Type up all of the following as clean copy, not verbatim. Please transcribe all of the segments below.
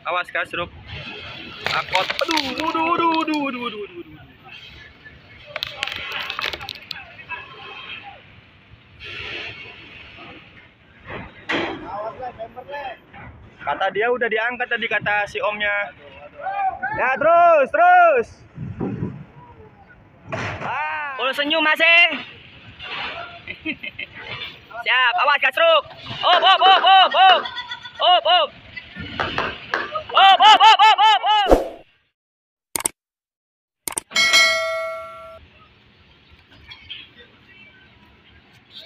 Awas kasruk. Akot. Aduh. Kata dia udah diangkat tadi, kata si omnya. Ya terus. Kalau senyum masih. Siap, awas kasruk. Op.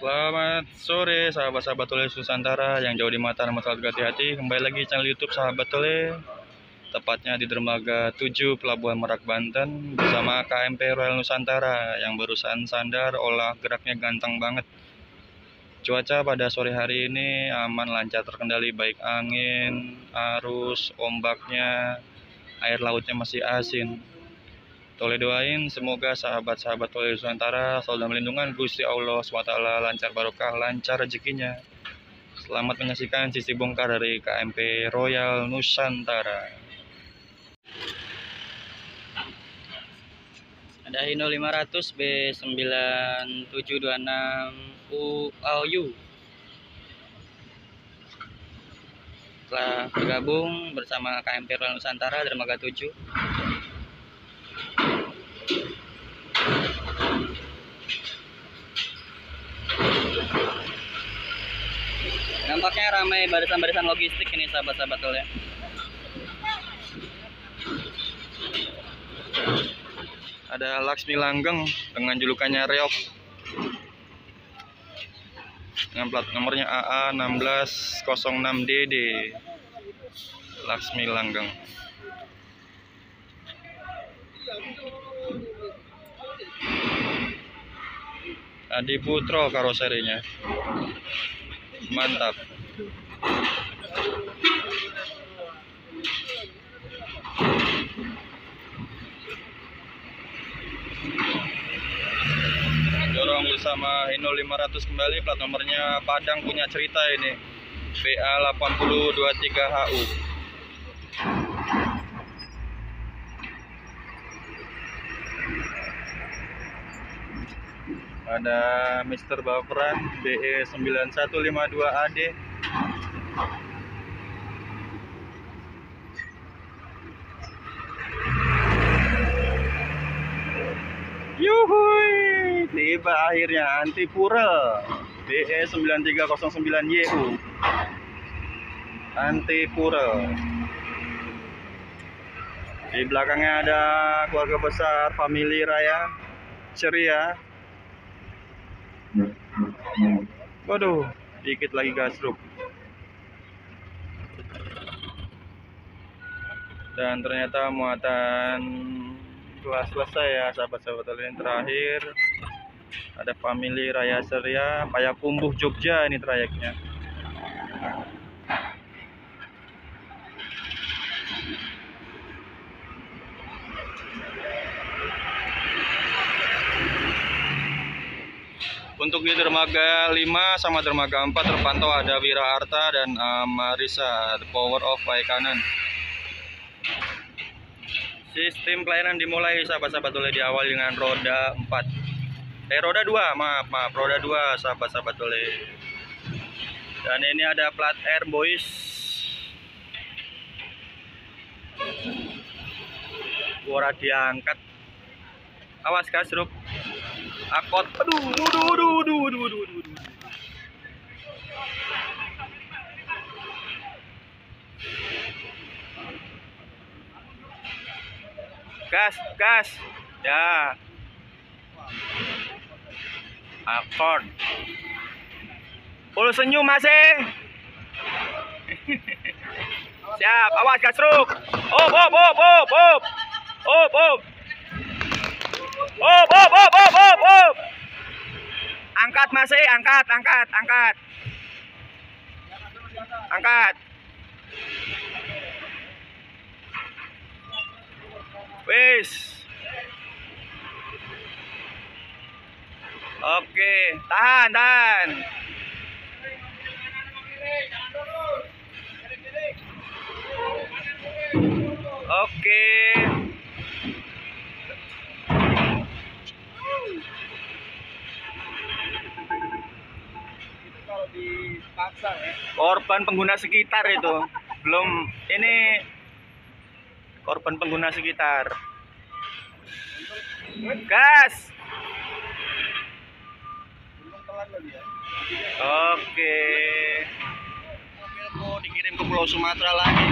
Selamat sore sahabat-sahabat Tole Nusantara yang jauh di mata dan selalu hati-hati. Kembali lagi channel YouTube Sahabat Tole, tepatnya di dermaga 7 Pelabuhan Merak Banten bersama KMP Royal Nusantara yang barusan sandar. Olah geraknya ganteng banget. Cuaca pada sore hari ini aman, lancar, terkendali, baik angin, arus, ombaknya, air lautnya masih asin. Tole doain semoga sahabat-sahabat Tole Nusantara selalu dalam lindungan Gusti Allah SWT, lancar barokah, lancar rezekinya. Selamat menyaksikan sisi bongkar dari KMP Royal Nusantara. Ada Hino 500 B9726 UAU telah bergabung bersama KMP Royal Nusantara dermaga 7. Nampaknya ramai barisan-barisan logistik ini sahabat-sahabat Tole. Ada Laksmi Langgeng dengan julukannya Reok dengan plat nomornya AA1606DD. Laksmi Langgeng. Adi Putro karoserinya. Mantap. Dorong bersama Hino 500 kembali, plat nomornya Padang punya cerita ini. BA8023HU. Ada Mr. Baperan BE9152AD. Yuhui, tiba akhirnya Antipura BE9309YU. Antipura. Di belakangnya ada keluarga besar family Raya ceria. Waduh, dikit lagi gasruk. Dan ternyata muatan telah selesai ya sahabat-sahabat kalian. Terakhir ada family Raya Ceria Payakumbuh Jogja, ini trayeknya. Untuk di dermaga 5 sama dermaga 4 terpantau ada Wira Arta dan Marisa, The Power of Way kanan. Sistem pelayanan dimulai sahabat-sahabat Tole, diawali dengan roda 4. Roda 2, maaf, roda 2 sahabat-sahabat Tole. Dan ini ada plat Air Boys. Gua diangkat. Awas kasruk. Akot. Aduh. Gas. Ya. Akord. Full senyum masih. Siap, awas kasruk. Op. Angkat masih, angkat. Wis. Oke, tahan. Oke. Itu kalau dipasang ya. Korban pengguna sekitar itu. Belum ini korban pengguna sekitar. Gas. Belum telan lagi ya. Oke. Mobilku dikirim ke Pulau Sumatera lagi.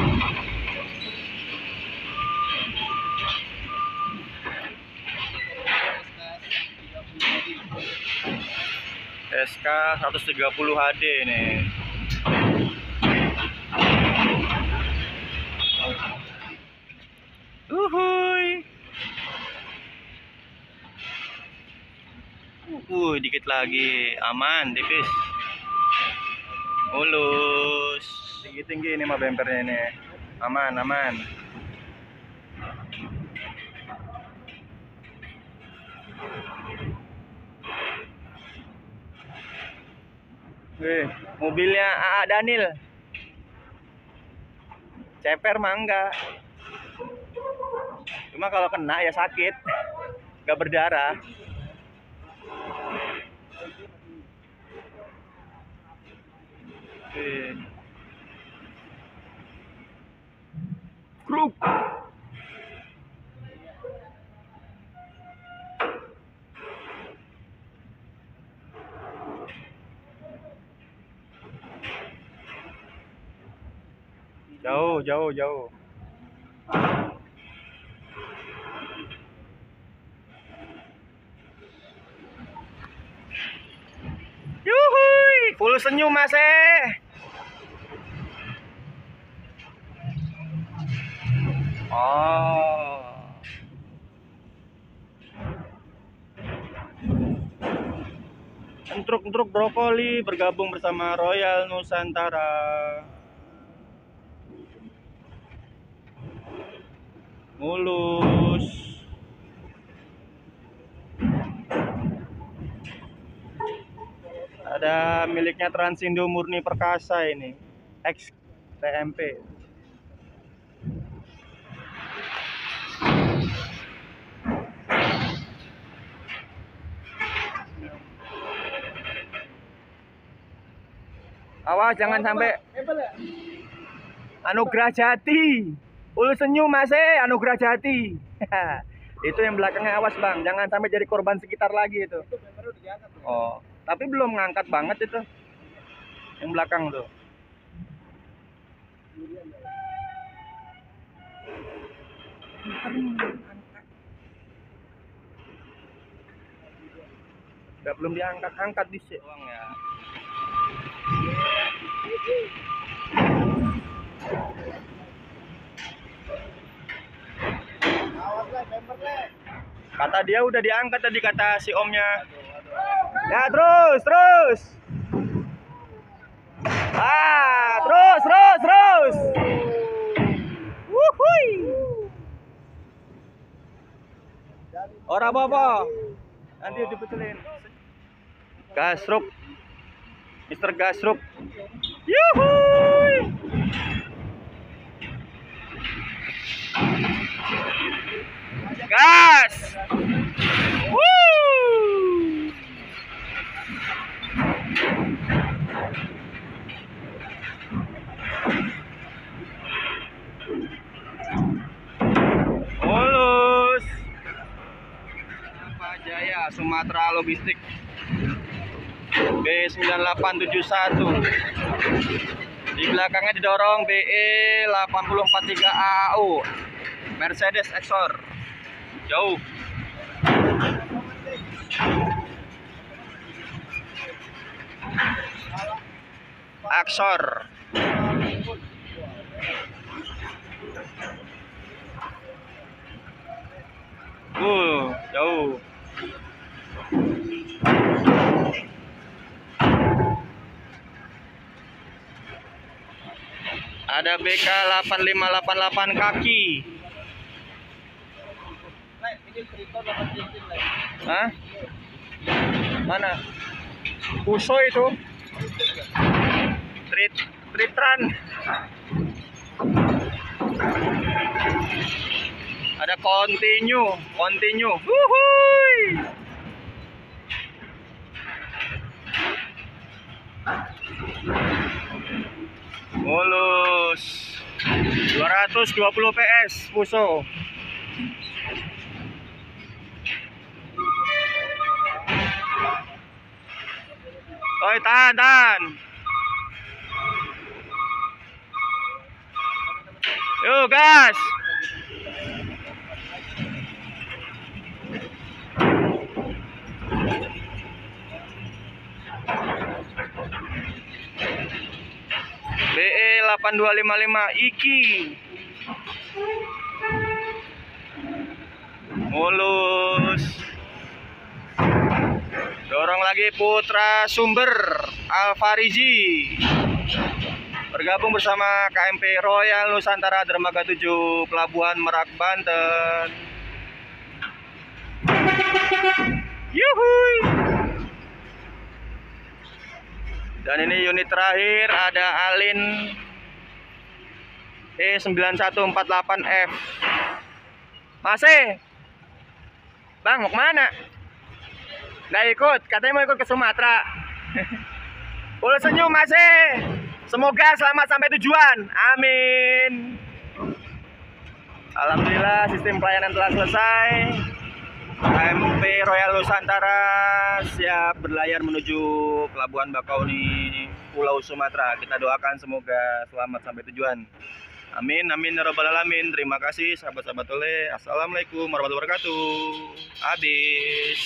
SK 130 HD nih. Uhuy. Dikit lagi, aman, tipis. Mulus. Tinggi-tinggi ini mah bempernya ini. Aman, aman. Mobilnya AA Daniel. Ceper mah enggak. Cuma kalau kena ya sakit. Enggak berdarah. Grup. Jauh, jauh, jauh. Yuhui, full senyum Mas. Oh. Entruk-entruk brokoli bergabung bersama Royal Nusantara. Mulus. Ada miliknya Transindo Murni Perkasa ini, X TMP. Awas jangan sampai Anugerah Jati. Ulu senyum Mas, Anugerah Jati. Itu yang belakangnya, awas Bang, jangan sampai jadi korban sekitar lagi itu. Oh, tapi belum ngangkat banget itu. Yang belakang tuh. Udah belum diangkat-angkat di sini. Ya. Kata dia udah diangkat tadi, kata si omnya. Ya terus. Terus. Wuhui. Ora apa-apa. Nanti dibetulin. Gasruk. Mr. Gasruk. Yuhui. Gas. Woo. Mulus. Jaya Sumatera Logistik B9871. Di belakangnya didorong BE 8043 AAU Mercedes Exor. Jauh. Exor. Jauh. Ada BK 8588 kaki. Hah? Mana? Puso itu. Tritran. Ada continue. Wuhui. Mulus. 220 PS Fuso. Oi, tahan. Yuk, gas. BE 8255 Iki. Mulus. Dorong lagi Putra Sumber Alfarizi. Bergabung bersama KMP Royal Nusantara Dermaga 7 Pelabuhan Merak Banten. Yuhui. Dan ini unit terakhir ada Alin E9148F. Masih Bang, mau kemana? Nggak ikut, katanya mau ikut ke Sumatera. Boleh senyum masih. Semoga selamat sampai tujuan. Amin. Alhamdulillah sistem pelayanan telah selesai. KMP Royal Nusantara siap berlayar menuju Pelabuhan Bakauni, Pulau Sumatera. Kita doakan semoga selamat sampai tujuan. Amin, amin ya rabbal alamin. Terima kasih sahabat-sahabat Tole. Assalamualaikum warahmatullahi wabarakatuh. Habis.